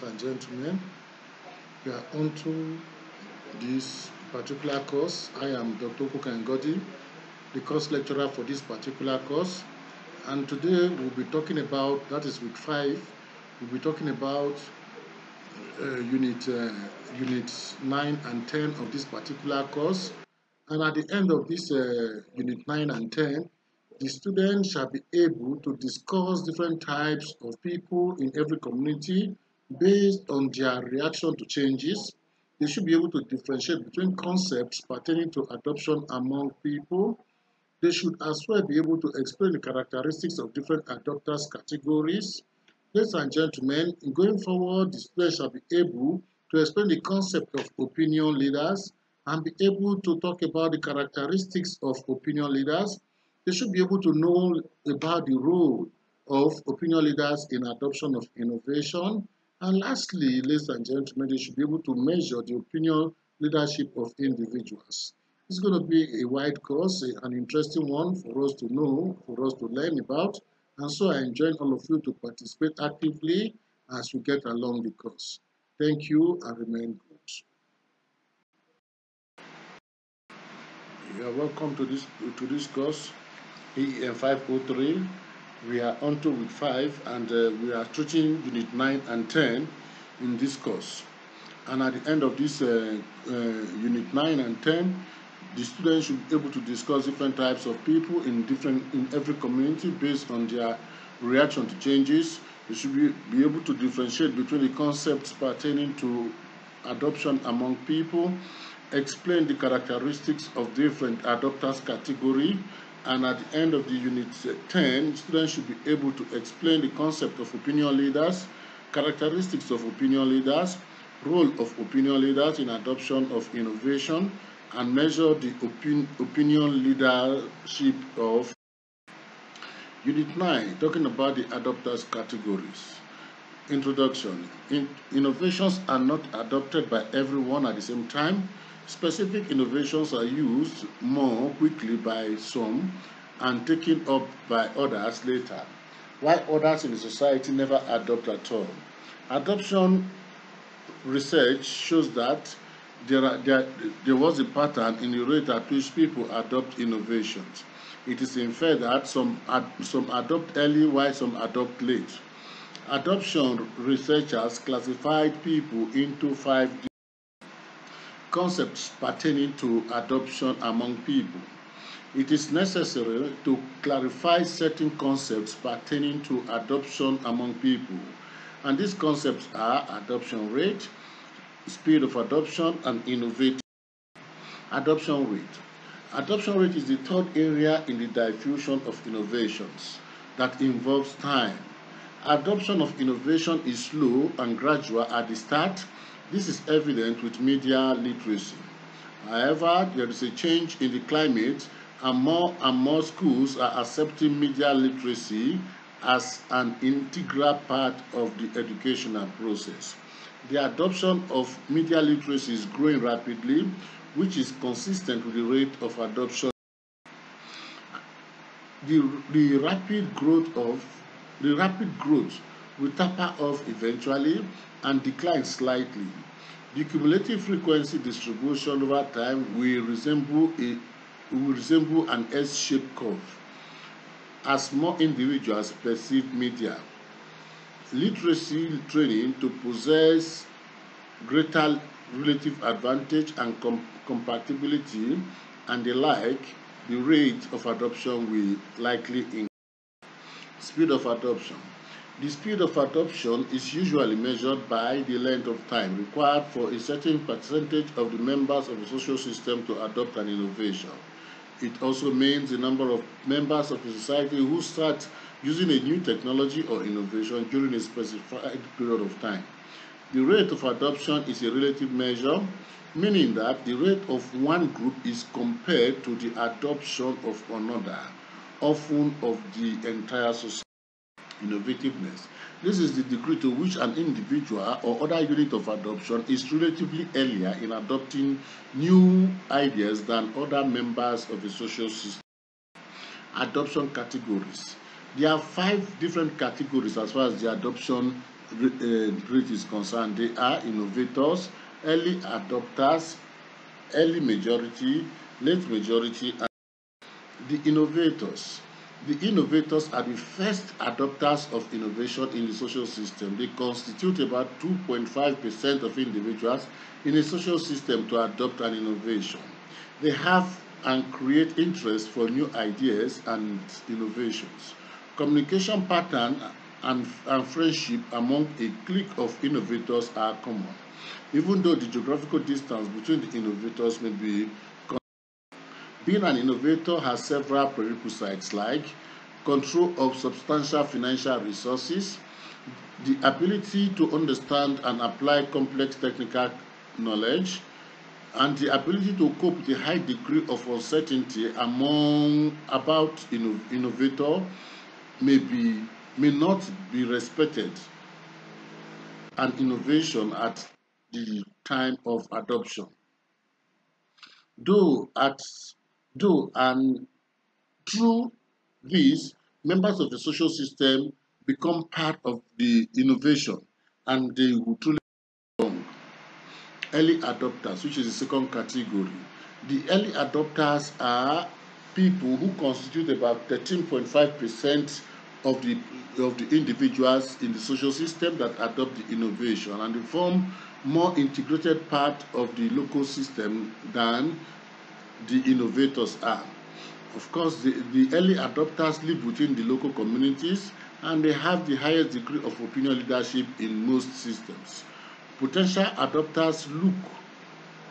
ladies and gentlemen. We are on to this particular course. I am Dr. Kukangodi, the course lecturer for this particular course. And today we'll be talking about, that is week 5, we'll be talking about units 9 and 10 of this particular course. And at the end of this unit 9 and 10, the students shall be able to discuss different types of people in every community based on their reaction to changes. They should be able to differentiate between concepts pertaining to adoption among people. They should as well be able to explain the characteristics of different adopters categories. Ladies and gentlemen, in going forward, the students shall be able to explain the concept of opinion leaders and be able to talk about the characteristics of opinion leaders. They should be able to know about the role of opinion leaders in adoption of innovation. And lastly, ladies and gentlemen, they should be able to measure the opinion leadership of individuals. It's going to be a wide course, an interesting one for us to know, for us to learn about. And so I enjoin all of you to participate actively as we get along the course. Thank you and remain good. You are welcome to this course, EEM 503. We are on to week 5 and we are treating unit 9 and 10 in this course. And at the end of this unit 9 and 10, the students should be able to discuss different types of people in every community based on their reaction to changes. They should be able to differentiate between the concepts pertaining to adoption among people, explain the characteristics of different adopters category, and at the end of the unit 10, students should be able to explain the concept of opinion leaders, characteristics of opinion leaders, role of opinion leaders in adoption of innovation, and measure the opinion leadership of Unit 9, talking about the adopters categories. Introduction. Innovations are not adopted by everyone at the same time. Specific innovations are used more quickly by some and taken up by others later, while others in the society never adopt at all. Adoption research shows that there was a pattern in the rate at which people adopt innovations. It is inferred that some adopt early while some adopt late. Adoption researchers classified people into 5 concepts pertaining to adoption among people. It is necessary to clarify certain concepts pertaining to adoption among people. And these concepts are adoption rate, speed of adoption, and innovative. Adoption rate. Adoption rate is the third area in the diffusion of innovations that involves time. Adoption of innovation is slow and gradual at the start. This is evident with media literacy. However, there is a change in the climate and more schools are accepting media literacy as an integral part of the educational process. The adoption of media literacy is growing rapidly, which is consistent with the rate of adoption. The rapid growth will taper off eventually and decline slightly. The cumulative frequency distribution over time will resemble an S-shaped curve as more individuals perceive media. Literacy training to possess greater relative advantage and compatibility and the like, the rate of adoption will likely increase. Speed of adoption. The speed of adoption is usually measured by the length of time required for a certain percentage of the members of the social system to adopt an innovation. It also means the number of members of the society who start using a new technology or innovation during a specified period of time. The rate of adoption is a relative measure, meaning that the rate of one group is compared to the adoption of another, often of the entire society. Innovativeness. This is the degree to which an individual or other unit of adoption is relatively earlier in adopting new ideas than other members of the social system. Adoption categories. There are 5 different categories as far as the adoption rate is concerned, they are innovators, early adopters, early majority, late majority, and the innovators. The innovators are the first adopters of innovation in the social system. They constitute about 2.5% of individuals in a social system to adopt an innovation. They have and create interest for new ideas and innovations. Communication pattern and friendship among a clique of innovators are common, even though the geographical distance between the innovators may be. Being an innovator has several prerequisites like control of substantial financial resources, the ability to understand and apply complex technical knowledge, and the ability to cope with a high degree of uncertainty among about innovator may not be respected an innovation at the time of adoption. Though at though and through this, members of the social system become part of the innovation and they will truly belong. Early adopters, which is the second category. The early adopters are people who constitute about 13.5% of the individuals in the social system that adopt the innovation, and they form more integrated part of the local system than the innovators are. Of course, the early adopters live within the local communities and they have the highest degree of opinion leadership in most systems. Potential adopters look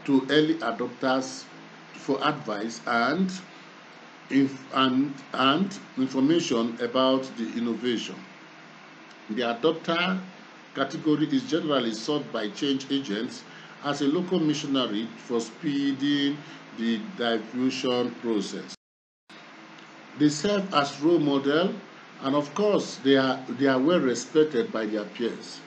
to early adopters for advice and information about the innovation. The adopter category is generally sought by change agents as a local missionary for speeding the diffusion process. They serve as role model, and of course they are well respected by their peers.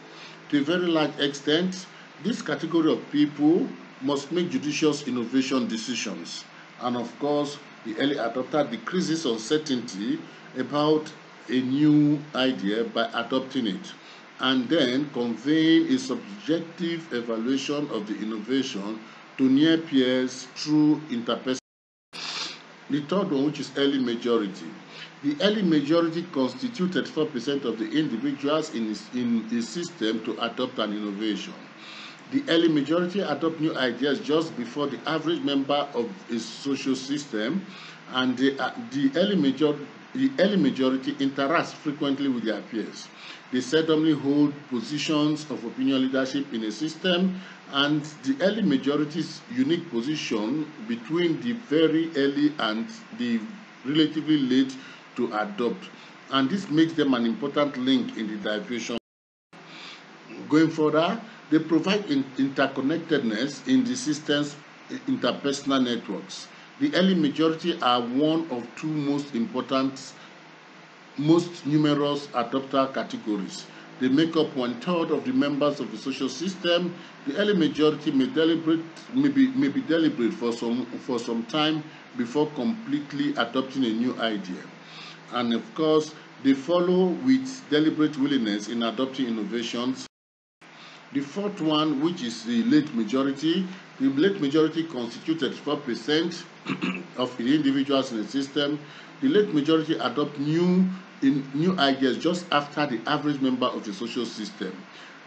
To a very large extent, this category of people must make judicious innovation decisions, and of course the early adopter decreases uncertainty about a new idea by adopting it and then conveying a subjective evaluation of the innovation to near peers through interpersonal. The third one, which is early majority. The early majority constituted 4% of the individuals in a system to adopt an innovation. The early majority adopt new ideas just before the average member of a social system, and the early majority interacts frequently with their peers. They seldomly hold positions of opinion leadership in a system, and the early majority's unique position between the very early and the relatively late to adopt, and this makes them an important link in the diffusion. Going further, they provide interconnectedness in the system's interpersonal networks. The early majority are one of two most important, most numerous adopter categories. They make up 1/3 of the members of the social system. The early majority may be deliberate for some time before completely adopting a new idea. And of course, they follow with deliberate willingness in adopting innovations. The fourth one, which is the late majority constituted 4% of the individuals in the system. The late majority adopt new ideas just after the average member of the social system.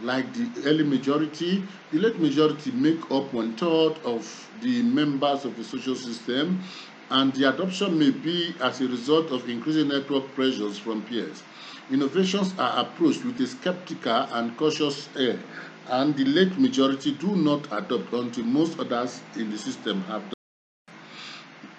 Like the early majority, the late majority make up 1/3 of the members of the social system, and the adoption may be as a result of increasing network pressures from peers. Innovations are approached with a skeptical and cautious air, and the late majority do not adopt until most others in the system have done.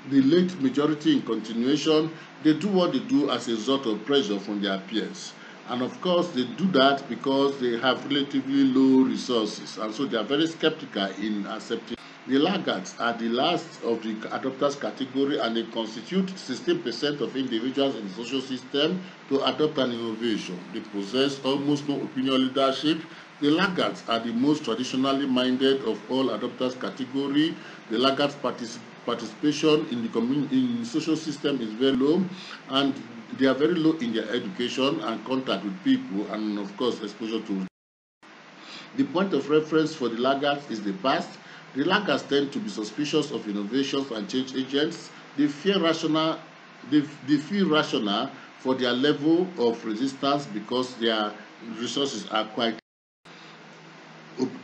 The late majority in continuation, they do what they do as a result of pressure from their peers. And of course, they do that because they have relatively low resources, and so they are very skeptical in accepting. The laggards are the last of the adopters category, and they constitute 16% of individuals in the social system to adopt an innovation. They possess almost no opinion leadership. The laggards are the most traditionally minded of all adopters category. The laggards participation in the social system is very low, and they are very low in their education and contact with people, and of course exposure to The point of reference for the laggards is the past. The laggards tend to be suspicious of innovations and change agents. They feel rational for their level of resistance because their resources are quite.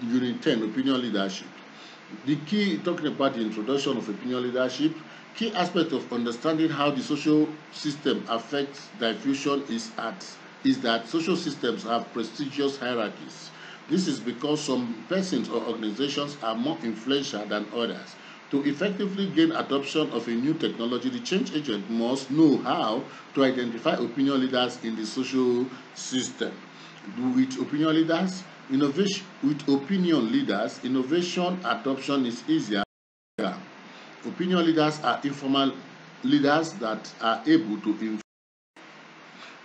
Unit 10, opinion leadership. The key, talking about the introduction of opinion leadership, key aspect of understanding how the social system affects diffusion is that social systems have prestigious hierarchies. This is because some persons or organizations are more influential than others. To effectively gain adoption of a new technology, the change agent must know how to identify opinion leaders in the social system. With opinion leaders, innovation adoption is easier. Opinion leaders are informal leaders that are able to influence.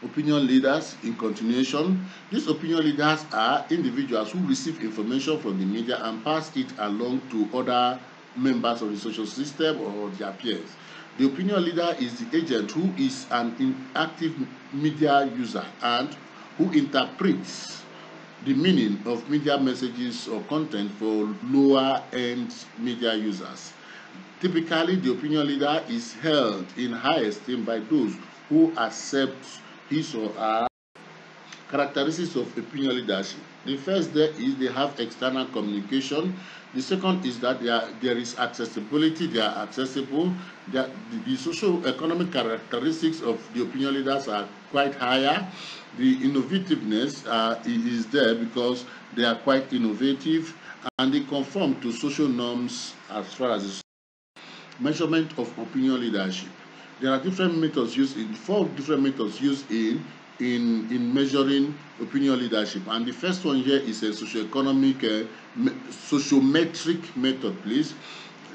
Opinion leaders, in continuation, these opinion leaders are individuals who receive information from the media and pass it along to other members of the social system or their peers. The opinion leader is the agent who is an active media user and who interprets the meaning of media messages or content for lower-end media users. Typically, the opinion leader is held in high esteem by those who accept his or her characteristics of opinion leadership. The first there is they have external communication. The second is that there is accessibility. They are accessible. The socio-economic characteristics of the opinion leaders are quite higher. The innovativeness is there because they are quite innovative and they conform to social norms as far as the measurement of opinion leadership. There are different methods used in 4 different methods used in measuring opinion leadership, and the first one here is a socioeconomic sociometric method, please.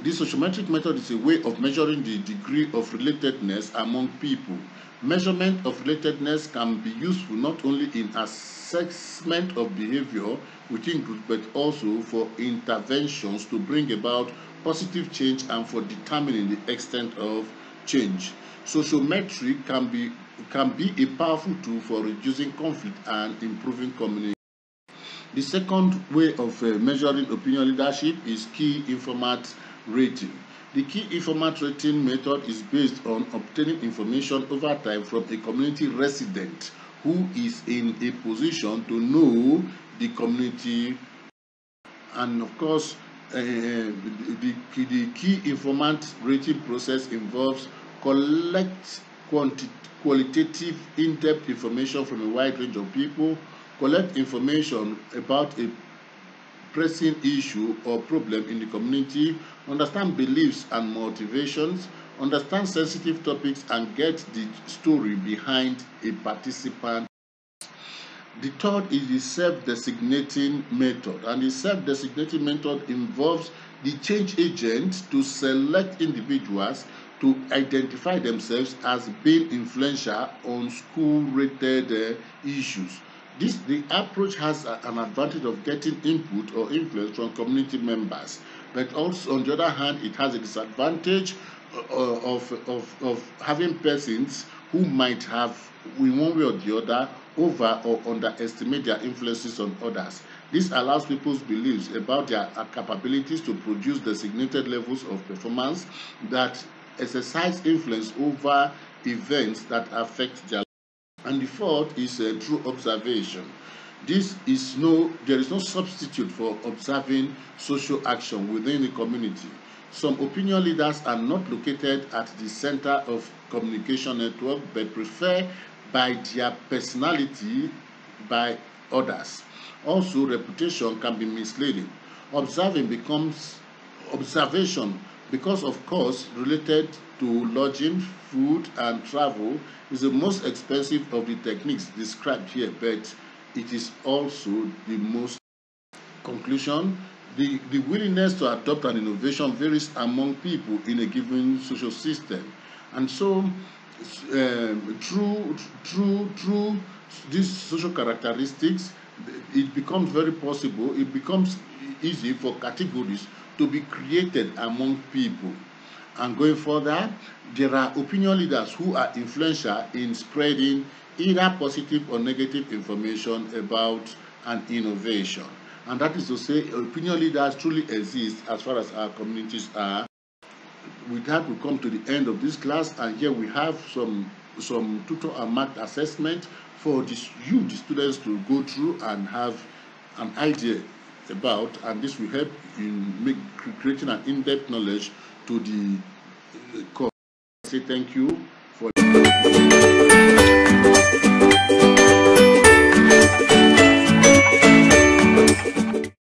This sociometric method is a way of measuring the degree of relatedness among people. Measurement of relatedness can be useful not only in assessment of behavior within groups, but also for interventions to bring about positive change and for determining the extent of change. Sociometry can be a powerful tool for reducing conflict and improving communication. The second way of measuring opinion leadership is key informant rating. The key informant rating method is based on obtaining information over time from a community resident who is in a position to know the community, and of course the key informant rating process involves collect qualitative in-depth information from a wide range of people, collect information about a pressing issue or problem in the community, understand beliefs and motivations, understand sensitive topics, and get the story behind a participant. The third is the self-designating method, and the self-designating method involves the change agent to select individuals to identify themselves as being influential on school-related issues. The approach has an advantage of getting input or influence from community members, but also on the other hand, it has a disadvantage of having persons who might have, in one way or the other, over or underestimate their influences on others. This allows people's beliefs about their capabilities to produce designated levels of performance that exercise influence over events that affect their life. And the fourth is true observation. There is no substitute for observing social action within the community. Some opinion leaders are not located at the center of communication network, but prefer by their personality by others. Also, reputation can be misleading. Observation, because of course related to lodging, food, and travel, is the most expensive of the techniques described here, but it is also the most. Conclusion: the willingness to adopt an innovation varies among people in a given social system, and so through these social characteristics, it becomes very possible, it becomes easy for categories to be created among people. And going further, there are opinion leaders who are influential in spreading either positive or negative information about an innovation. and that is to say, opinion leaders truly exist as far as our communities are. With that, we come to the end of this class, and here we have some tutor and marked assessment for the students to go through and have an idea about, and this will help in creating an in-depth knowledge to the course. I say thank you for